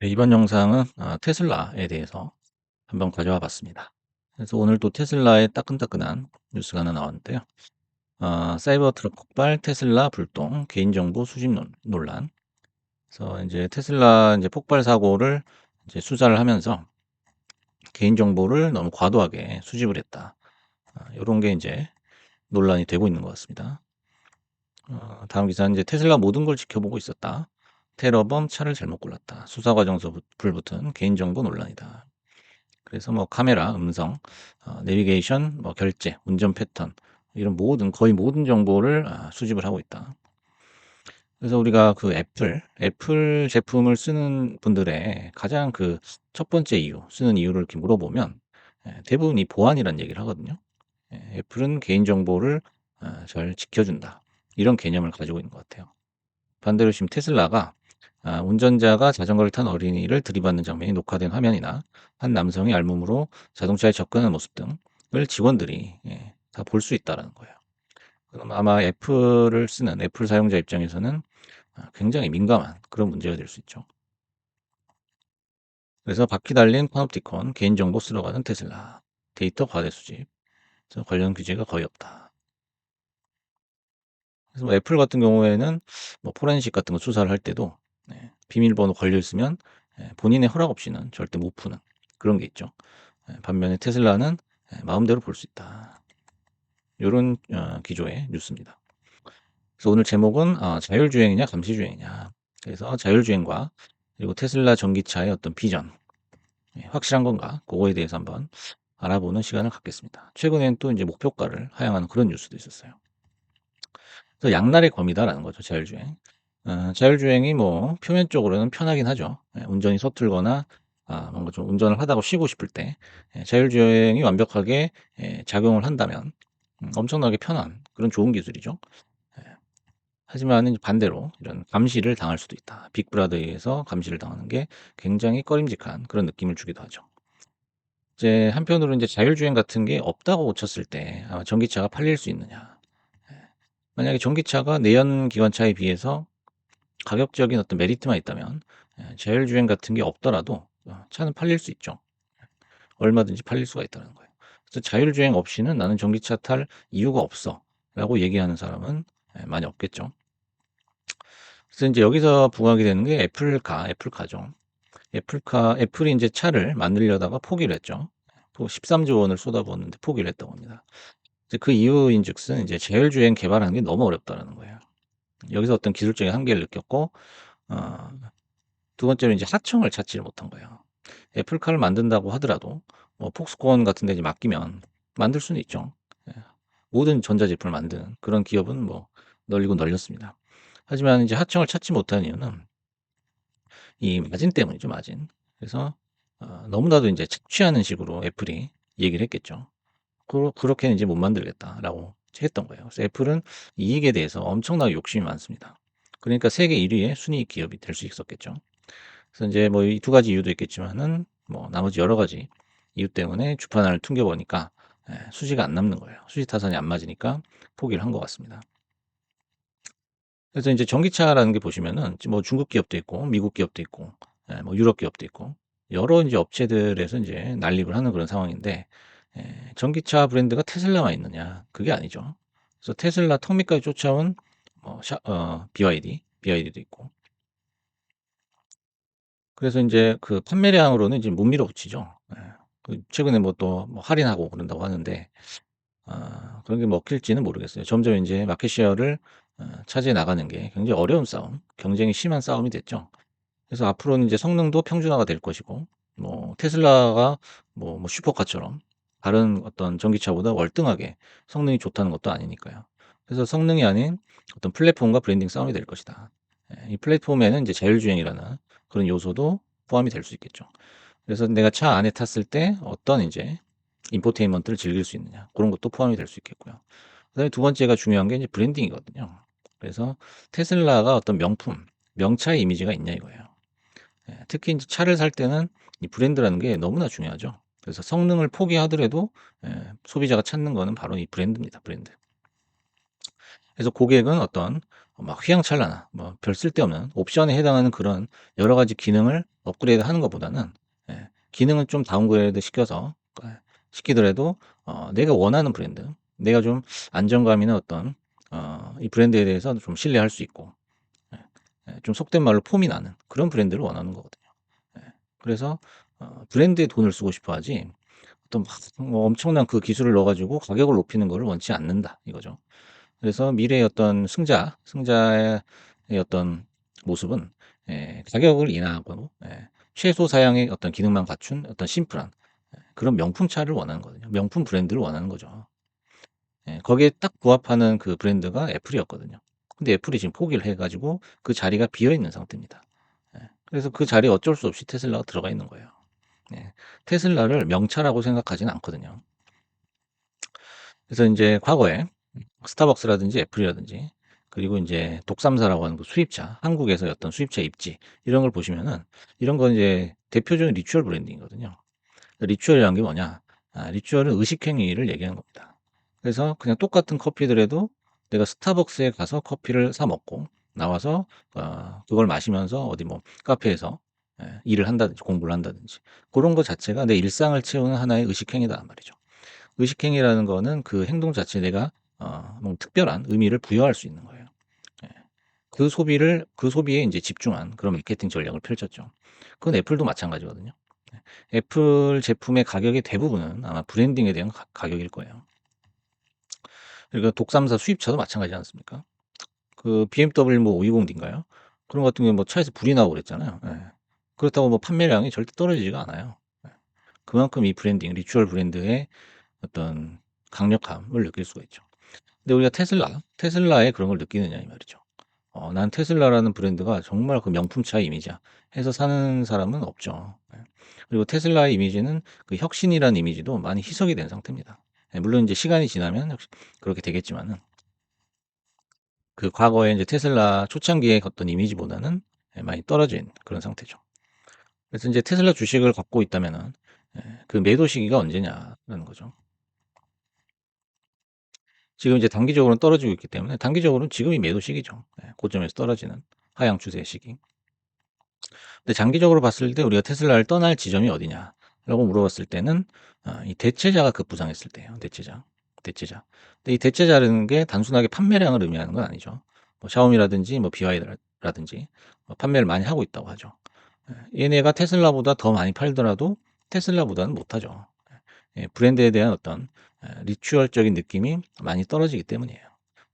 네, 이번 영상은 테슬라에 대해서 한번 가져와 봤습니다. 그래서 오늘 또 테슬라의 따끈따끈한 뉴스가 하나 나왔는데요. 사이버 트럭 폭발, 테슬라 불똥, 개인정보 수집 논란. 그래서 이제 테슬라 이제 폭발 사고를 이제 수사를 하면서 개인정보를 너무 과도하게 수집을 했다. 이런 게 이제 논란이 되고 있는 것 같습니다. 다음 기사는 이제 테슬라 모든 걸 지켜보고 있었다. 테러범 차를 잘못 골랐다. 수사 과정에서 불붙은 개인정보 논란이다. 그래서 뭐 카메라, 음성, 내비게이션, 뭐 결제, 운전 패턴 이런 거의 모든 정보를 수집을 하고 있다. 그래서 우리가 그 애플 제품을 쓰는 분들의 가장 그 첫 번째 이유, 쓰는 이유를 이렇게 물어보면 대부분 이 보안이란 얘기를 하거든요. 애플은 개인정보를 잘 지켜준다. 이런 개념을 가지고 있는 것 같아요. 반대로 지금 테슬라가 운전자가 자전거를 탄 어린이를 들이받는 장면이 녹화된 화면이나 한 남성이 알몸으로 자동차에 접근하는 모습 등을 직원들이 다 볼 수 있다라는 거예요. 그럼 아마 애플 사용자 입장에서는 굉장히 민감한 그런 문제가 될 수 있죠. 그래서 바퀴 달린 파놉티콘 개인정보 쓸어가는 테슬라 데이터 과대 수집 그래서 관련 규제가 거의 없다. 그래서 뭐 애플 같은 경우에는 뭐 포렌식 같은 거 수사를 할 때도 비밀번호 걸려 있으면 본인의 허락 없이는 절대 못 푸는 그런 게 있죠. 반면에 테슬라는 마음대로 볼 수 있다. 요런 기조의 뉴스입니다. 그래서 오늘 제목은 자율주행이냐 감시주행이냐. 그래서 자율주행과 그리고 테슬라 전기차의 어떤 비전 확실한 건가 그거에 대해서 한번 알아보는 시간을 갖겠습니다. 최근엔 또 이제 목표가를 하향하는 그런 뉴스도 있었어요. 그래서 양날의 검이다라는 거죠, 자율주행. 자율주행이 뭐 표면적으로는 편하긴 하죠. 운전이 서툴거나 뭔가 좀 운전을 하다가 쉬고 싶을 때 자율주행이 완벽하게 작용을 한다면 엄청나게 편한 그런 좋은 기술이죠. 예. 하지만은 반대로 이런 감시를 당할 수도 있다. 빅브라더에 의해서 감시를 당하는 게 굉장히 꺼림직한 그런 느낌을 주기도 하죠. 이제 한편으로 이제 자율주행 같은 게 없다고 쳤을 때 아마 전기차가 팔릴 수 있느냐. 예. 만약에 전기차가 내연 기관차에 비해서 가격적인 어떤 메리트만 있다면 자율주행 같은 게 없더라도 차는 팔릴 수 있죠. 얼마든지 팔릴 수가 있다는 거예요. 그래서 자율주행 없이는 나는 전기차 탈 이유가 없어라고 얘기하는 사람은 많이 없겠죠. 그래서 이제 여기서 부각이 되는 게 애플카죠. 애플이 이제 차를 만들려다가 포기를 했죠. 13조 원을 쏟아부었는데 포기를 했다고 합니다. 이제 그 이유인즉슨 이제 자율주행 개발하는 게 너무 어렵다라는 거예요. 여기서 어떤 기술적인 한계를 느꼈고 어, 두 번째로 이제 하청을 찾지를 못한 거예요. 애플카를 만든다고 하더라도 뭐 폭스콘 같은 데 이제 맡기면 만들 수는 있죠. 예. 모든 전자제품을 만드는 그런 기업은 뭐 널리고 널렸습니다. 하지만 이제 하청을 찾지 못한 이유는 이 마진 때문이죠, 마진. 그래서 너무나도 이제 착취하는 식으로 애플이 얘기를 했겠죠. 그렇게는 이제 못 만들겠다라고 했던 거예요. 그래서 애플은 이익에 대해서 엄청나게 욕심이 많습니다. 그러니까 세계 1위의 순이익 기업이 될 수 있었겠죠. 그래서 이제 뭐 이 두 가지 이유도 있겠지만은 뭐 나머지 여러 가지 이유 때문에 주판을 퉁겨 보니까 수지가 안 남는 거예요. 수지 타산이 안 맞으니까 포기를 한 것 같습니다. 그래서 이제 전기차라는 게 보시면은 뭐 중국 기업도 있고 미국 기업도 있고 뭐 유럽 기업도 있고 여러 이제 업체들에서 이제 난립을 하는 그런 상황인데 전기차 브랜드가 테슬라만 있느냐? 그게 아니죠. 그래서 테슬라 턱 밑까지 쫓아온 뭐 BYD도 있고 그래서 인제 그 판매량으로는 이제 못 밀어붙이죠. 그 최근에 뭐 또 뭐 할인하고 그런다고 하는데 그런 게 먹힐지는 모르겠어요. 점점 인제 마켓 셰어를 차지해 나가는 게 굉장히 어려운 싸움, 경쟁이 심한 싸움이 됐죠. 그래서 앞으로는 이제 성능도 평준화가 될 것이고 뭐 테슬라가 뭐 슈퍼카처럼 다른 어떤 전기차보다 월등하게 성능이 좋다는 것도 아니니까요. 그래서 성능이 아닌 어떤 플랫폼과 브랜딩 싸움이 될 것이다. 이 플랫폼에는 이제 자율주행이라는 그런 요소도 포함이 될 수 있겠죠. 그래서 내가 차 안에 탔을 때 어떤 이제 인포테인먼트를 즐길 수 있느냐 그런 것도 포함이 될 수 있겠고요. 그다음에 두 번째가 중요한 게 이제 브랜딩이거든요. 그래서 테슬라가 어떤 명품, 명차의 이미지가 있냐 이거예요. 특히 인제 차를 살 때는 이 브랜드라는 게 너무나 중요하죠. 그래서 성능을 포기하더라도 소비자가 찾는 거는 바로 이 브랜드입니다, 브랜드. 그래서 고객은 어떤 막 휘황찬란한 뭐 별 쓸데없는 옵션에 해당하는 그런 여러 가지 기능을 업그레이드하는 것보다는 예 기능을 좀 다운그레이드 시켜서 예 시키더라도 내가 원하는 브랜드, 내가 좀 안정감이나 어떤 이 브랜드에 대해서 좀 신뢰할 수 있고 예 좀 속된 말로 폼이 나는 그런 브랜드를 원하는 거거든요. 예. 그래서 브랜드에 돈을 쓰고 싶어 하지 또 막 뭐 엄청난 그 기술을 넣어 가지고 가격을 높이는 거를 원치 않는다 이거죠. 그래서 미래의 어떤 승자의 어떤 모습은 가격을 인하하고 최소 사양의 어떤 기능만 갖춘 어떤 심플한 그런 명품차를 원하는 거거든요. 명품 브랜드를 원하는 거죠. 거기에 딱 부합하는 그 브랜드가 애플이었거든요. 근데 애플이 지금 포기를 해 가지고 그 자리가 비어 있는 상태입니다. 그래서 그 자리에 어쩔 수 없이 테슬라가 들어가 있는 거예요. 예. 테슬라를 명차라고 생각하지는 않거든요. 그래서 인제 과거에 스타벅스라든지 애플이라든지 그리고 인제 독삼사라고 하는 그 수입차, 한국에서의 어떤 수입차 입지 이런 걸 보시면은 이런 건 이제 대표적인 리추얼 브랜딩이거든요. 리추얼이라는 게 뭐냐? 리추얼은 의식 행위를 얘기하는 겁니다. 그래서 그냥 똑같은 커피더라도 내가 스타벅스에 가서 커피를 사 먹고 나와서 그걸 마시면서 어디 뭐 카페에서 일을 한다든지 공부를 한다든지 고런 거 자체가 내 일상을 채우는 하나의 의식 행위다 말이죠. 의식 행위라는 거는 그 행동 자체에 내가 뭐 특별한 의미를 부여할 수 있는 거예요. 예. 그 소비에 인제 집중한 그런 마케팅 전략을 펼쳤죠. 그건 애플도 마찬가지거든요. 애플 제품의 가격의 대부분은 아마 브랜딩에 대한 가격일 거예요. 그러니까 독삼사 수입차도 마찬가지지 않습니까? 그 BMW 뭐 520D인가요? 그런 거 같은 경우에 뭐 차에서 불이 나고 그랬잖아요. 예. 그렇다고 뭐 판매량이 절대 떨어지지가 않아요. 예. 그만큼 이 브랜딩, 리추얼 브랜드의 어떤 강력함을 느낄 수가 있죠. 근데 우리가 테슬라에 그런 걸 느끼느냐 이 말이죠. 난 테슬라라는 브랜드가 정말 그 명품차의 이미지야 해서 사는 사람은 없죠. 예. 그리고 테슬라의 이미지는 그 혁신이라는 이미지도 많이 희석이 된 상태입니다. 물론 인제 시간이 지나면 역시 그렇게 되겠지만은 그 과거에 인제 테슬라 초창기의 어떤 이미지보다는 많이 떨어진 그런 상태죠. 그래서 인제 테슬라 주식을 갖고 있다면은 그 매도 시기가 언제냐라는 거죠. 지금 이제 단기적으로는 떨어지고 있기 때문에 단기적으로는 지금이 매도 시기죠. 고점에서 떨어지는 하향 추세 시기. 근데 장기적으로 봤을 때 우리가 테슬라를 떠날 지점이 어디냐라고 물어봤을 때는 이 대체자가 급부상했을 때예요. 대체자. 근데 이 대체자라는 게 단순하게 판매량을 의미하는 건 아니죠. 뭐 샤오미라든지 뭐 BYD라든지 판매를 많이 하고 있다고 하죠. 얘네가 테슬라보다 더 많이 팔더라도 테슬라보다는 못하죠. 브랜드에 대한 어떤 리추얼적인 느낌이 많이 떨어지기 때문이에요.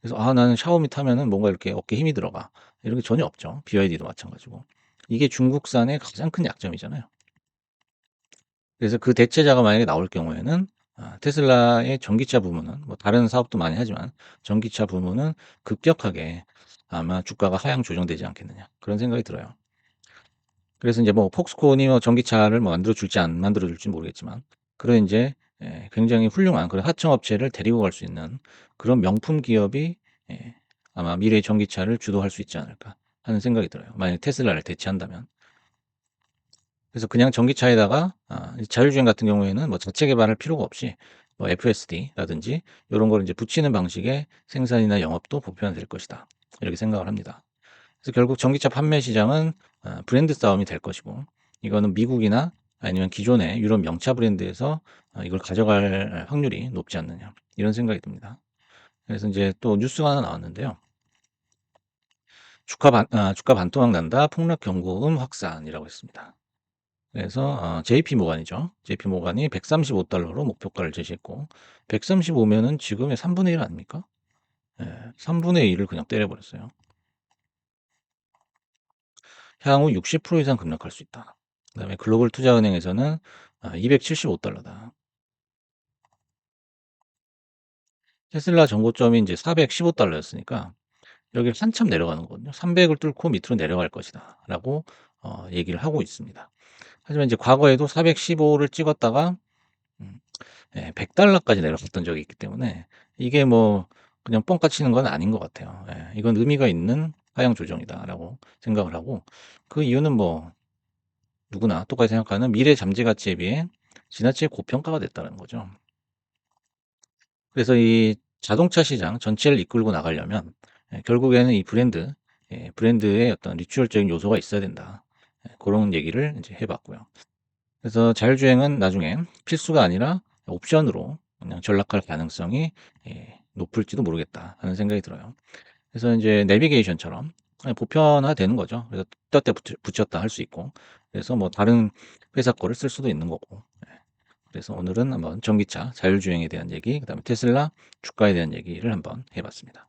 그래서 '아 나는 샤오미 타면은 뭔가 이렇게 어깨에 힘이 들어가.' 이런 게 전혀 없죠. BYD도 마찬가지고. 이게 중국산의 가장 큰 약점이잖아요. 그래서 그 대체자가 만약에 나올 경우에는 테슬라의 전기차 부문은 뭐 다른 사업도 많이 하지만 전기차 부문은 급격하게 아마 주가가 하향 조정되지 않겠느냐 그런 생각이 들어요. 그래서 인제 뭐 폭스콘이 뭐 전기차를 뭐 만들어 줄지 안 만들어 줄지는 모르겠지만 그런 인제 굉장히 훌륭한 그런 하청 업체를 데리고 갈 수 있는 그런 명품 기업이 예 아마 미래의 전기차를 주도할 수 있지 않을까 하는 생각이 들어요, 만약에 테슬라를 대체한다면. 그래서 그냥 전기차에다가 이 자율주행 같은 경우에는 뭐 자체 개발할 필요가 없이 뭐 FSD라든지 요런 거를 인제 붙이는 방식의 생산이나 영업도 보편화될 것이다. 이렇게 생각을 합니다. 그래서 결국 전기차 판매 시장은 브랜드 싸움이 될 것이고 이거는 미국이나 아니면 기존의 유럽 명차 브랜드에서 이걸 가져갈 확률이 높지 않느냐 이런 생각이 듭니다. 그래서 인제 또 뉴스가 하나 나왔는데요. 주가 반토막 난다. 폭락 경고음 확산이라고 했습니다. 그래서 JP 모간이죠. JP 모간이 $135로 목표가를 제시했고 135 면은 지금의 3분의 1 아닙니까? 예. 3분의 1을 그냥 때려 버렸어요. 향후 60% 이상 급락할 수 있다. 그다음에 글로벌 투자은행에서는 $275다. 테슬라 전고점이 인제 $415였으니까 여기를 한참 내려가는 거거든요. "300을 뚫고 밑으로 내려갈 것이다."라고 얘기를 하고 있습니다. 하지만 이제 과거에도 415를 찍었다가 음 $100까지 내려갔던 적이 있기 때문에 이게 뭐 그냥 뻥까 치는 건 아닌 것 같아요. 예. '이건 의미가 있는 하향 조정이다.'라고 생각을 하고 그 이유는 뭐 누구나 똑같이 생각하는 미래 잠재 가치에 비해 지나치게 고평가가 됐다는 거죠. 그래서 이 자동차 시장 전체를 이끌고 나가려면 결국에는 이 브랜드의 어떤 리추얼적인 요소가 있어야 된다. 그런 얘기를 이제 해 봤고요. 그래서 자율주행은 나중에 필수가 아니라 옵션으로 그냥 전락할 가능성이 높을지도 모르겠다 하는 생각이 들어요. 그래서 인제 내비게이션처럼 그냥 보편화되는 거죠. 그래서 떴때 붙였다 할 수 있고, 그래서 뭐 다른 회사 거를 쓸 수도 있는 거고. 그래서 오늘은 한번 전기차 자율주행에 대한 얘기, 그다음에 테슬라 주가에 대한 얘기를 한번 해 봤습니다.